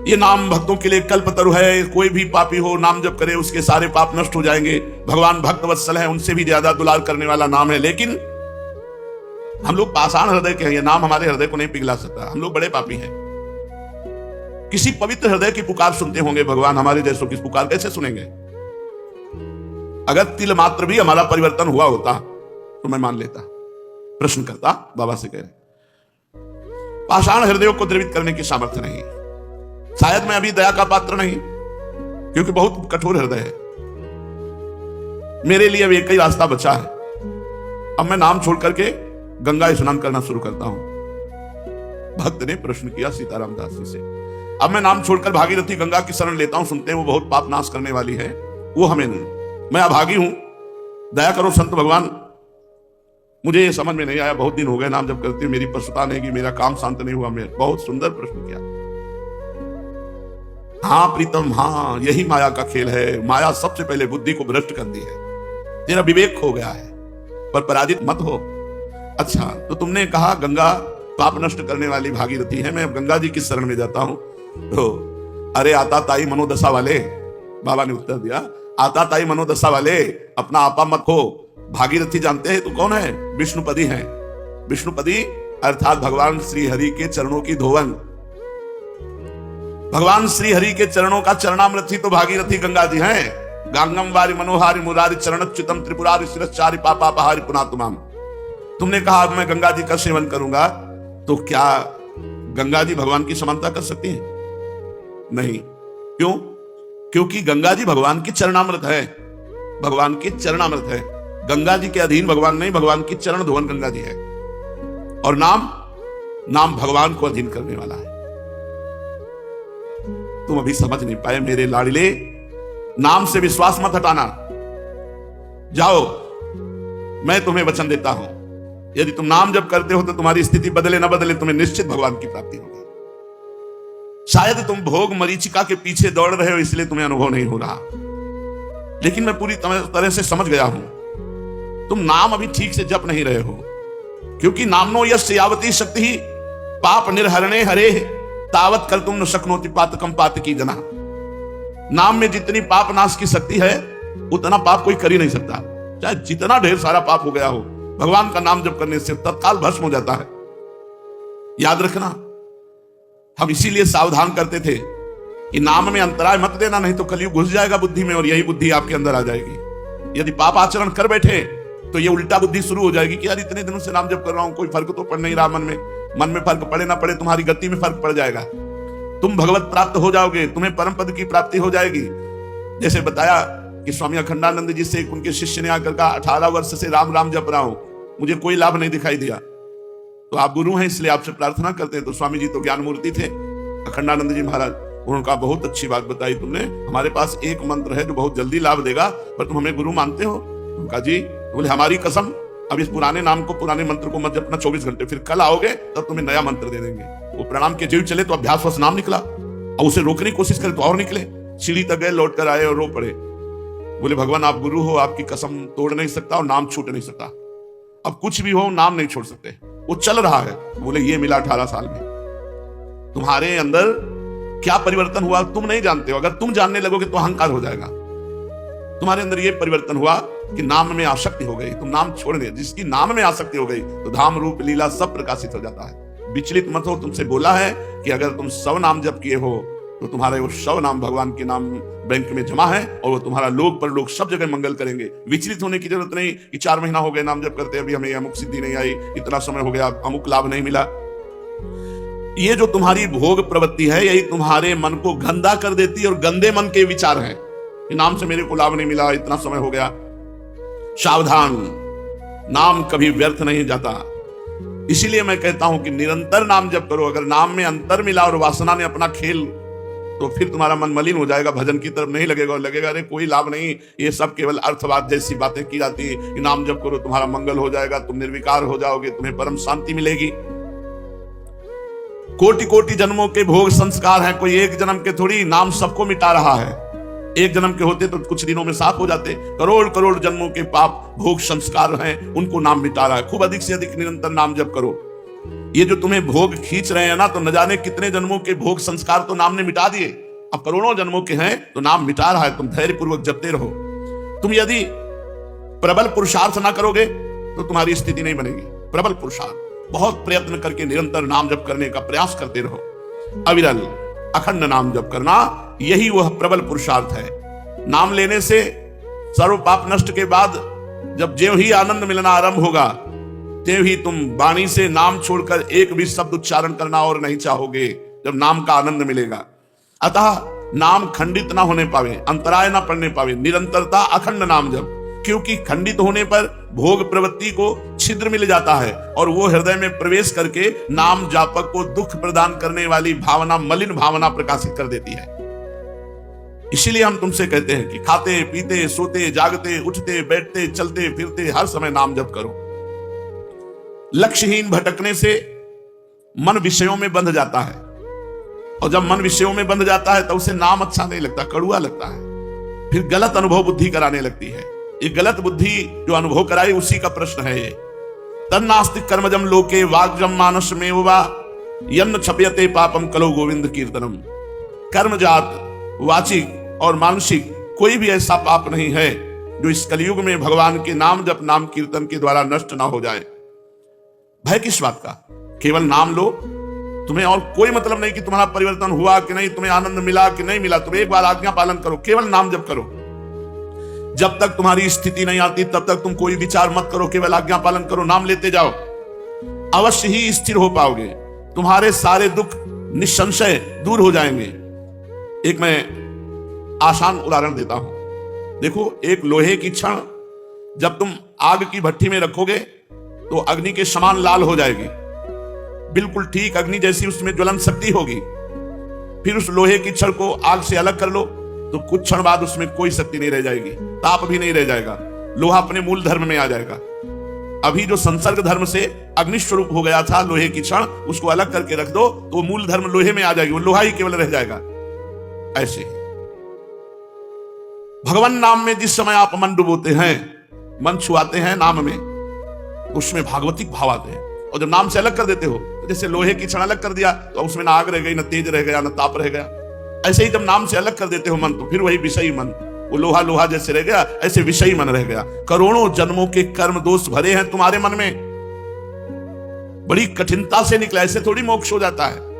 ये नाम भक्तों के लिए कल्पतरु है। कोई भी पापी हो नाम जप करे उसके सारे पाप नष्ट हो जाएंगे। भगवान भक्त वत्सल है, उनसे भी ज्यादा दुलार करने वाला नाम है। लेकिन हम लोग पाषाण हृदय के हैं, ये नाम हमारे हृदय को नहीं पिघला सकता। हम लोग बड़े पापी हैं। किसी पवित्र हृदय की पुकार सुनते होंगे भगवान, हमारे जैसों की पुकार कैसे सुनेंगे? अगर तिल मात्र भी हमारा परिवर्तन हुआ होता तो मैं मान लेता। प्रश्न करता, बाबा से कह रहे पाषाण हृदयों को द्रवित करने की सामर्थ्य नहीं। शायद मैं अभी दया का पात्र नहीं, क्योंकि बहुत कठोर हृदय है। मेरे लिए अब एक ही रास्ता बचा है। अब मैं नाम छोड़ करके गंगा स्नान करना शुरू करता हूं। भक्त ने प्रश्न किया सीताराम दास जी से, अब मैं नाम छोड़कर भागीरथी गंगा की शरण लेता हूं। सुनते हैं वो बहुत पाप नाश करने वाली है, वो हमें नहीं। मैं अभागी हूं, दया करो संत भगवान। मुझे ये समझ में नहीं आया, बहुत दिन हो गए नाम जब करते, मेरी पशुता नहीं की, मेरा काम शांत नहीं हुआ। मैं बहुत सुंदर प्रश्न किया। हाँ प्रीतम, हाँ यही माया का खेल है। माया सबसे पहले बुद्धि को भ्रष्ट कर दी है, तेरा विवेक खो गया है, पर पराजित मत हो। अच्छा, तो तुमने कहा गंगा पाप नष्ट करने वाली भागीरथी है, मैं गंगा जी की शरण में जाता हूं तो अरे आता ताई मनोदशा वाले, बाबा ने उत्तर दिया, आता ताई मनोदशा वाले, अपना आपा मत खो। भागीरथी जानते हैं तो कौन है? विष्णुपदी हैं। विष्णुपदी अर्थात भगवान श्री हरि के चरणों की धोवन। भगवान श्री हरि के चरणों का चरणामृत ही तो भागीरथी गंगा जी हैं। गांगम वारी मनोहारी मुरारी चरणच्युतम त्रिपुरारी शिरश्चारी पापापहारी पुनातुमाम। तुमने कहा अब मैं गंगा जी का सेवन करूंगा, तो क्या गंगा जी भगवान की समानता कर सकती हैं? नहीं। क्यों? क्योंकि गंगा जी भगवान की चरणामृत है। भगवान की चरणामृत है। गंगा जी के अधीन भगवान नहीं, भगवान की चरण धोवन गंगा जी है। और नाम भगवान को अधीन करने वाला है। तुम अभी समझ नहीं पाए मेरे लाडले। नाम से विश्वास मत हटाना। जाओ, मैं तुम्हें वचन देता हूं, यदि तुम नाम जब करते हो तो तुम्हारी स्थिति बदले ना बदले, तुम्हें निश्चित भगवान की प्राप्ति होगी। शायद तुम भोग मरीचिका के पीछे दौड़ रहे हो, इसलिए तुम्हें अनुभव नहीं हो रहा, लेकिन मैं पूरी तरह से समझ गया हूं। तुम नाम अभी ठीक से जप नहीं रहे हो, क्योंकि नामनो यस्य यावती शक्ति ही पाप निर्हरणे हरे तावत कर तुम न शक्नोति पातकम पातकी जना। नाम में जितनी पाप नाश की शक्ति है उतना पाप कोई कर ही नहीं सकता। चाहे जितना ढेर सारा पाप हो गया हो, भगवान का नाम जप करने से तत्काल भस्म हो जाता है। याद रखना, हम इसीलिए सावधान करते थे कि नाम में अंतराय मत देना, नहीं तो कलयुग घुस जाएगा बुद्धि में और यही बुद्धि आपके अंदर आ जाएगी। यदि पाप आचरण कर बैठे तो ये उल्टा बुद्धि शुरू हो जाएगी कि यार इतने दिनों से नाम जप कर रहा हूं, कोई फर्क तो पड़ नहीं रहा। मन में फर्क पड़े ना पड़े, तुम्हारी गति में फर्क पड़ जाएगा। तुम भगवत प्राप्त हो जाओगे, तुम्हें परम पद की प्राप्ति हो जाएगी। जैसे बताया कि स्वामी अखंडानंद जी से उनके शिष्य ने आकर कहा, 18 वर्ष से राम राम जप रहा हूं, मुझे कोई लाभ नहीं दिखाई दिया। तो आप गुरु हैं इसलिए आपसे प्रार्थना करते हैं। तो स्वामी जी तो ज्ञान मूर्ति थे, अखंडानंद जी महाराज, उन्होंने बहुत अच्छी बात बताई तुमने, हमारे पास एक मंत्र है जो बहुत जल्दी लाभ देगा, पर तुम हमें गुरु मानते हो? उनका जी, बोले हमारी कसम, अब इस पुराने नाम को, पुराने मंत्र को मत जपना 24 घंटे, फिर कल आओगे तब तुम्हें नया मंत्र दे देंगे। वो प्रणाम के जीव चले तो अभ्यासवश नाम निकला, और उसे रोकने की कोशिश करे तो और निकले। सीढ़ी तक गए, लौट कर आए और रो पड़े। बोले भगवान आप गुरु हो, आपकी कसम तोड़ नहीं सकता और नाम छूट नहीं सकता। अब कुछ भी हो नाम नहीं छोड़ सकते। वो चल रहा है। बोले ये मिला 18 साल में। तुम्हारे अंदर क्या परिवर्तन हुआ तुम नहीं जानते हो। अगर तुम जानने लगोगे तो अहंकार हो जाएगा। तुम्हारे अंदर ये परिवर्तन हुआ कि नाम में आसक्ति हो गई, तुम नाम छोड़ गए। जिसकी नाम में आसक्ति हो गई तो धाम रूप लीला सब प्रकाशित हो जाता है। विचलित मत हो। तुमसे बोला है कि अगर तुम 100 नाम जप किए हो तो तुम्हारे वो 100 नाम भगवान के नाम बैंक में जमा है और वो तुम्हारा लोक पर लोग सब जगह मंगल करेंगे। विचलित होने की जरूरत नहीं कि 4 महीना हो गए नाम जप करते, अभी हमें अमुक सिद्धि नहीं आई, इतना समय हो गया, अमुक लाभ नहीं मिला। ये जो तुम्हारी भोग प्रवृत्ति है यही तुम्हारे मन को गंदा कर देती है और गंदे मन के विचार हैं कि नाम से मेरे को लाभ नहीं मिला, इतना समय हो गया। सावधान, नाम कभी व्यर्थ नहीं जाता। इसीलिए मैं कहता हूं कि निरंतर नाम जप करो। अगर नाम में अंतर मिला और वासना ने अपना खेल, तो फिर तुम्हारा मन मलिन हो जाएगा, भजन की तरफ नहीं लगेगा और लगेगा अरे कोई लाभ नहीं, ये सब केवल अर्थवाद जैसी बातें की जाती है कि नाम जप करो तुम्हारा मंगल हो जाएगा, तुम निर्विकार हो जाओगे, तुम्हें परम शांति मिलेगी। कोटि कोटि जन्मों के भोग संस्कार हैं, कोई एक जन्म के थोड़ी। नाम सबको मिटा रहा है। एक जन्म के होते तो कुछ दिनों में साफ हो जाते। करोड़ करोड़ जन्मों के पाप भोग संस्कार हैं, उनको नाम मिटा रहा है। खूब अधिक से अधिक निरंतर नाम जप करो। ये जो तुम्हें भोग खींच रहे हैं ना, तो न जाने कितने जन्मों के भोग संस्कार तो नाम ने मिटा दिए, अब करोड़ों जन्मों के हैं तो नाम मिटा रहा है। तुम धैर्य पूर्वक जपते रहो। तुम यदि प्रबल पुरुषार्थ ना करोगे तो तुम्हारी स्थिति नहीं बनेगी। प्रबल पुरुषार्थ, बहुत प्रयत्न करके निरंतर नाम जप करने का प्रयास करते रहो। अविरल अखंड नाम जप करना, यही वह प्रबल पुरुषार्थ है। नाम लेने से सर्व पाप नष्ट के बाद जब ज्यों ही आनंद मिलना आरंभ होगा, त्यों ही तुम वाणी से नाम छोड़कर एक भी शब्द उच्चारण करना और नहीं चाहोगे, जब नाम का आनंद मिलेगा। अतः नाम खंडित ना होने पावे, अंतराय ना पड़ने पावे, निरंतरता अखंड नाम जप। क्योंकि खंडित होने पर भोग प्रवृत्ति को छिद्र मिल जाता है और वो हृदय में प्रवेश करके नाम जापक को दुख प्रदान करने वाली भावना, मलिन भावना प्रकाशित कर देती है। इसीलिए हम तुमसे कहते हैं कि खाते पीते सोते जागते उठते बैठते चलते फिरते हर समय नाम जप करो। लक्ष्यहीन भटकने से मन विषयों में बंध जाता है, और जब मन विषयों में बंध जाता है तो उसे नाम अच्छा नहीं लगता, कड़ुआ लगता है। फिर गलत अनुभव बुद्धि कराने लगती है। ये गलत बुद्धि जो अनुभव कराए उसी का प्रश्न है ये। तन्नास्ति कर्मजम लोके वाग्जम मानस में वा यन्न छपयते पापम कलो गोविंद कीर्तनम। कर्मजात, वाचिक और मानसिक कोई भी ऐसा पाप नहीं है जो इस कलयुग में भगवान के नाम जप, नाम कीर्तन के द्वारा नष्ट ना हो जाए। भय किस बात का? केवल नाम लो, तुम्हें और कोई मतलब नहीं कि तुम्हारा परिवर्तन हुआ कि नहीं, तुम्हें आनंद मिला कि नहीं मिला। तुम एक बार आज्ञा पालन करो, केवल नाम जप करो। जब तक तुम्हारी स्थिति नहीं आती तब तक तुम कोई विचार मत करो, केवल आज्ञा पालन करो, नाम लेते जाओ। अवश्य ही स्थिर हो पाओगे, तुम्हारे सारे दुख निसंशय दूर हो जाएंगे। एक मैं आसान उदाहरण देता हूं। देखो, एक लोहे की छड़ जब तुम आग की भट्टी में रखोगे तो अग्नि के समान लाल हो जाएगी, बिल्कुल ठीक अग्नि जैसी उसमें ज्वलन शक्ति होगी। फिर उस लोहे की छड़ को आग से अलग कर लो तो कुछ क्षण बाद उसमें कोई शक्ति नहीं रह जाएगी, ताप भी नहीं रह जाएगा, लोहा अपने मूल धर्म में आ जाएगा। अभी जो संसर्ग धर्म से अग्नि स्वरूप हो गया था लोहे की छड़, उसको अलग करके रख दो तो वो मूल धर्म लोहे में आ जाएगी, वो लोहा ही केवल रह जाएगा। ऐसे ही भगवान नाम में जिस समय आप मन डुबोते हैं, मन छुआते हैं नाम में, उसमें भागवतिक भाव आते हैं। और जब नाम से अलग कर देते हो, जैसे लोहे की छड़ अलग कर दिया तो उसमें ना आग रह गई, ना तेज रह गया, ना ताप रह गया। ऐसे ही जब नाम से अलग कर देते हो मन, तो फिर वही विषयी मन, वो लोहा लोहा जैसे रह गया, ऐसे विषयी मन रह गया। करोड़ों जन्मों के कर्म दोष भरे हैं तुम्हारे मन में, बड़ी कठिनता से निकला, ऐसे थोड़ी मोक्ष हो जाता है।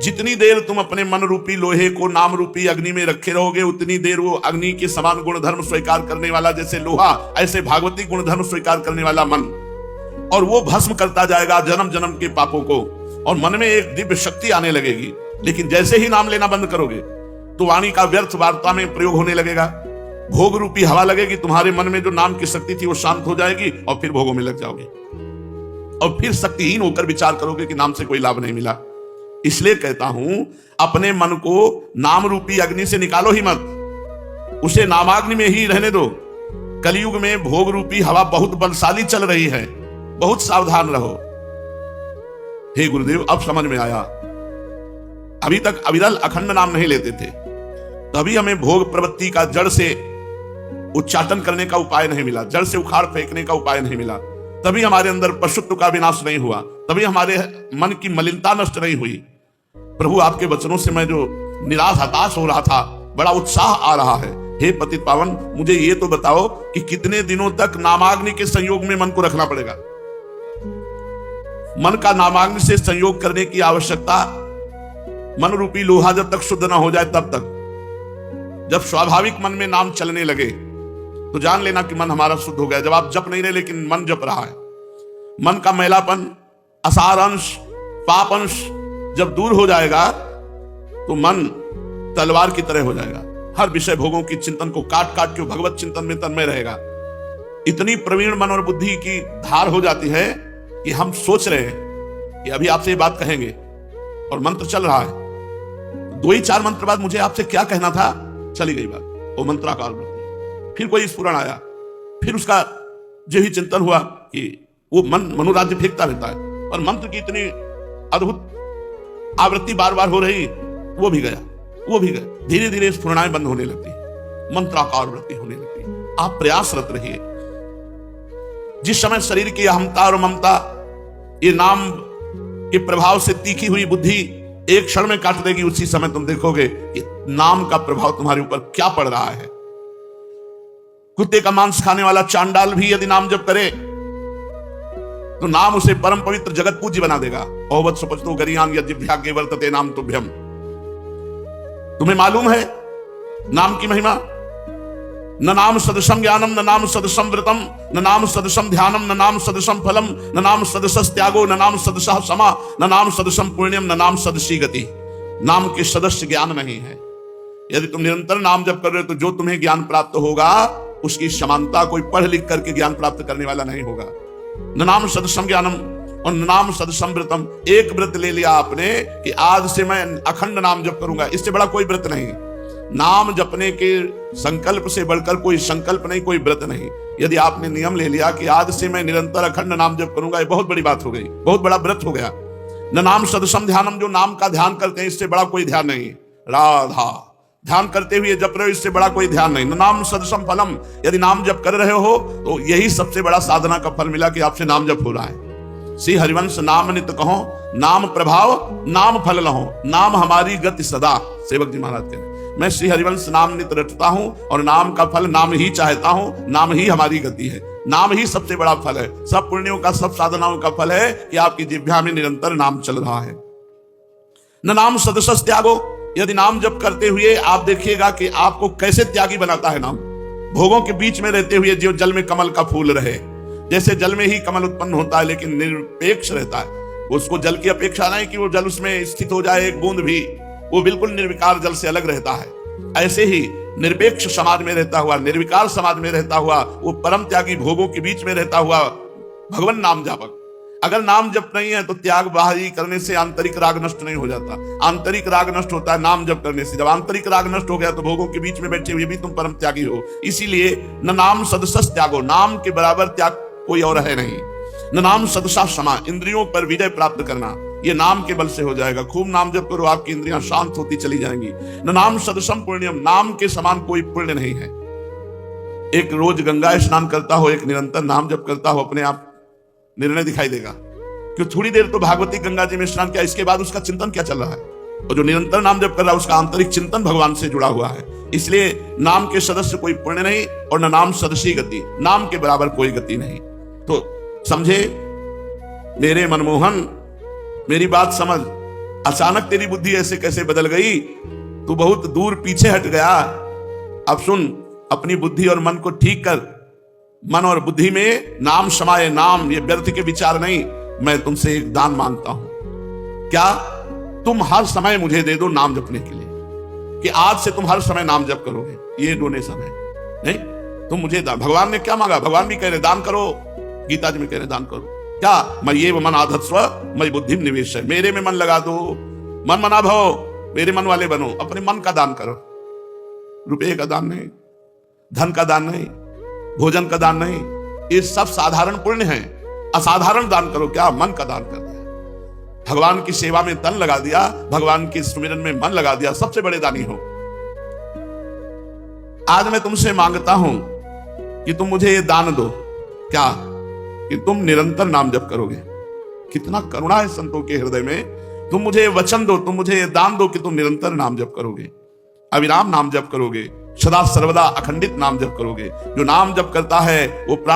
जितनी देर तुम अपने मन रूपी लोहे को नाम रूपी अग्नि में रखे रहोगे, उतनी देर वो अग्नि के समान गुणधर्म स्वीकार करने वाला जैसे लोहा, ऐसे भागवती गुणधर्म स्वीकार करने वाला मन, और वो भस्म करता जाएगा जन्म जन्म के पापों को, और मन में एक दिव्य शक्ति आने लगेगी। लेकिन जैसे ही नाम लेना बंद करोगे तो वाणी का व्यर्थ वार्ता में प्रयोग होने लगेगा, भोग रूपी हवा लगेगी, तुम्हारे मन में जो नाम की शक्ति थी वो शांत हो जाएगी और फिर भोगों में लग जाओगे, और फिर शक्तिहीन होकर विचार करोगे कि नाम से कोई लाभ नहीं मिला। इसलिए कहता हूं, अपने मन को नाम रूपी अग्नि से निकालो ही मत, उसे नामाग्नि में ही रहने दो। कलयुग में भोग रूपी हवा बहुत बलशाली चल रही है, बहुत सावधान रहो। हे गुरुदेव, अब समझ में आया। अभी तक अविरल अखंड नाम नहीं लेते थे, तभी हमें भोग प्रवृत्ति का जड़ से उच्चाटन करने का उपाय नहीं मिला, जड़ से उखाड़ फेंकने का उपाय नहीं मिला, तभी हमारे अंदर पशुत्व का विनाश नहीं हुआ, तभी हमारे मन की मलिनता नष्ट नहीं हुई। प्रभु, आपके वचनों से मैं जो निराश हताश हो रहा था, बड़ा उत्साह आ रहा है। हे पतित पावन, मुझे ये तो बताओ कि कितने दिनों तक नामाग्नि के संयोग में मन को रखना पड़ेगा? मन का नामाग्नि से संयोग करने की आवश्यकता, मन रूपी लोहा जब तक शुद्ध ना हो जाए तब तक। जब स्वाभाविक मन में नाम चलने लगे तो जान लेना कि मन हमारा शुद्ध हो गया। जब आप जप नहीं रहे लेकिन मन जप रहा है, मन का मैलापन, असार अंश, पाप अंश जब दूर हो जाएगा तो मन तलवार की तरह हो जाएगा, हर विषय भोगों की चिंतन को काट काट के भगवत चिंतन में तन्मय रहेगा। इतनी प्रवीण मन और बुद्धि की धार हो जाती है कि हम सोच रहे हैं कि अभी आपसे ये बात कहेंगे और मंत्र चल रहा है, दो ही चार मंत्र बाद मुझे आपसे क्या कहना था, चली गई बात, वो मंत्राकार वृत्ति। फिर कोई स्फुरण आया, फिर उसका जो ही चिंतन हुआ कि वो मन मनोराज्य फेंकता रहता है, और मंत्र की इतनी अद्भुत आवृत्ति बार बार हो रही, वो भी गया, वो भी गया। धीरे धीरे स्फुरणाएं बंद होने लगती, मंत्राकार वृत्ति होने लगती। आप प्रयासरत रहिए। जिस समय शरीर की अहमता और ममता, ये नाम के प्रभाव से तीखी हुई बुद्धि एक क्षण में काट देगी। उसी समय तुम देखोगे कि नाम का प्रभाव तुम्हारे ऊपर क्या पड़ रहा है। कुत्ते का मांस खाने वाला चांडाल भी यदि नाम जप करे तो नाम उसे परम पवित्र जगत पूज्य बना देगा। ओवत सुपचतो गरियान यज्ञभ्याग्ये वर्तते नाम तुभ्यम। तुम्हें मालूम है नाम की महिमा? न नाम सदृशम ज्ञानम, न नाम सदृशम व्रतम, न नाम सदृशम ध्यानम, न नाम सदृशम फलम, न नाम सदृश त्यागो, न नाम सदृशः क्षमा, न नाम सदृशम पुण्यम, न नाम सदृशी गति। नाम के सदस्य ज्ञान नहीं है। यदि तुम निरंतर नाम जप कर रहे हो तो जो तुम्हें ज्ञान प्राप्त होगा उसकी समानता कोई पढ़ लिख करके ज्ञान प्राप्त करने वाला नहीं होगा। न नाम सदृशम ज्ञानम और न नाम सदृशम व्रतम। एक व्रत ले लिया आपने कि आज से मैं अखंड नाम जप करूंगा, इससे बड़ा कोई व्रत नहीं। नाम जपने के संकल्प से बढ़कर कोई संकल्प नहीं, कोई व्रत नहीं। यदि आपने नियम ले लिया कि आज से मैं निरंतर अखंड नाम जप करूंगा, ये बहुत बड़ी बात हो गई, बहुत बड़ा व्रत हो गया। न नाम सदृशम ध्यानम, जो नाम का ध्यान करते हैं इससे बड़ा कोई ध्यान नहीं। राधा ध्यान करते हुए जप रहे हो, इससे बड़ा कोई ध्यान नहीं। न नाम सदृशम फलम, यदि नाम जप कर रहे हो तो यही सबसे बड़ा साधना का फल मिला कि आपसे नाम जप हो रहा है। श्री हरिवंश नाम नित कहो, नाम प्रभाव नाम फल लहो, नाम हमारी गति सदा। सेवक जी महाराज कहते हैं मैं श्री हरिवंश नाम नित रटता हूं और नाम का फल नाम ही चाहता हूं, नाम ही हमारी गति है, नाम ही सबसे बड़ा फल है। सब पुण्यों का, सब साधनाओं का फल है कि आपकी जिह्वा में निरंतर नाम चल रहा है। न नाम सदृश त्यागो, यदि नाम जप करते हुए आप देखिएगा कि आपको कैसे त्यागी बनाता है नाम। भोगों के बीच में रहते हुए जो जल में कमल का फूल रहे, जैसे जल में ही कमल उत्पन्न होता है लेकिन निरपेक्ष रहता है, उसको जल की अपेक्षा नहीं कि वो जल उसमें स्थित हो जाए एक बूंद भी, वो बिल्कुल निर्विकार जल से अलग रहता है। ऐसे ही निरपेक्ष समाज में रहता हुआ, निर्विकार समाज में रहता हुआ, वो परम त्यागी भोगों के बीच में रहता हुआ भगवान नाम जापक। अगर नाम जप नहीं है तो त्याग बाहरी करने से आंतरिक राग नष्ट नहीं हो जाता, आंतरिक राग नष्ट होता है नाम जप करने से। जब आंतरिक राग नष्ट हो गया तो भोगों के बीच में बैठे हुए भी तुम परम त्यागी हो। इसीलिए न नाम सदृश त्यागो, नाम के बराबर त्याग कोई और है नहीं। न नाम सदृशा क्षमा, इंद्रियों पर विजय प्राप्त करना ये नाम के बल से हो जाएगा। खूब नाम जप करो, आपकी इंद्रियां शांत होती चली जाएंगी। न नाम सदृशम पुण्यम, नाम के समान कोई पुण्य नहीं है। एक रोज गंगा स्नान करता हो, एक निरंतर नाम जप करता हो, अपने आप निर्णय दिखाई देगा कि थोड़ी देर तो भागवती गंगा जी में स्नान किया, इसके बाद उसका चिंतन क्या चल रहा है। और जो निरंतर नाम जप कर रहा है उसका आंतरिक चिंतन भगवान से जुड़ा हुआ है। इसलिए नाम के सदस्य कोई पुण्य नहीं और न नाम सदृशी गति, नाम के बराबर कोई गति नहीं। तो समझे मेरे मनमोहन, मेरी बात समझ। अचानक तेरी बुद्धि ऐसे कैसे बदल गई, तू बहुत दूर पीछे हट गया। अब सुन, अपनी बुद्धि और मन को ठीक कर। मन और बुद्धि में नाम समाये, नाम ये व्यर्थ के विचार नहीं। मैं तुमसे एक दान मांगता हूं, क्या तुम हर समय मुझे दे दो नाम जपने के लिए, कि आज से तुम हर समय नाम जप करोगे। ये डोनेशन है, नहीं तुम मुझे दान। भगवान ने क्या मांगा? भगवान भी कह रहे दान करो, गीता जी में कह रहे दान करो। क्या? मैं ये मन आधत्स्व मैं बुद्धि निवेश है, मेरे में मन लगा दो, मन मना भव, मेरे मन वाले बनो। अपने मन का दान करो, रुपये का दान नहीं, धन का दान नहीं, भोजन का दान नहीं, ये सब साधारण पुण्य है। असाधारण दान करो, क्या? मन का दान कर दिया, भगवान की सेवा में तन लगा दिया, भगवान के सुमिरन में मन लगा दिया, सबसे बड़े दानी हो। आज मैं तुमसे मांगता हूं कि तुम मुझे ये दान दो, क्या? कि तुम निरंतर नाम जप करोगे। कितना करुणा है संतों के हृदय में। तुम मुझे वचन दो, तुम मुझे ये दान दो कि तुम निरंतर नाम जप करोगे, अविराम नाम जप करोगे, सदा सर्वदा अखंडित नाम जप करोगे। जो नाम जप करता है वो प्राण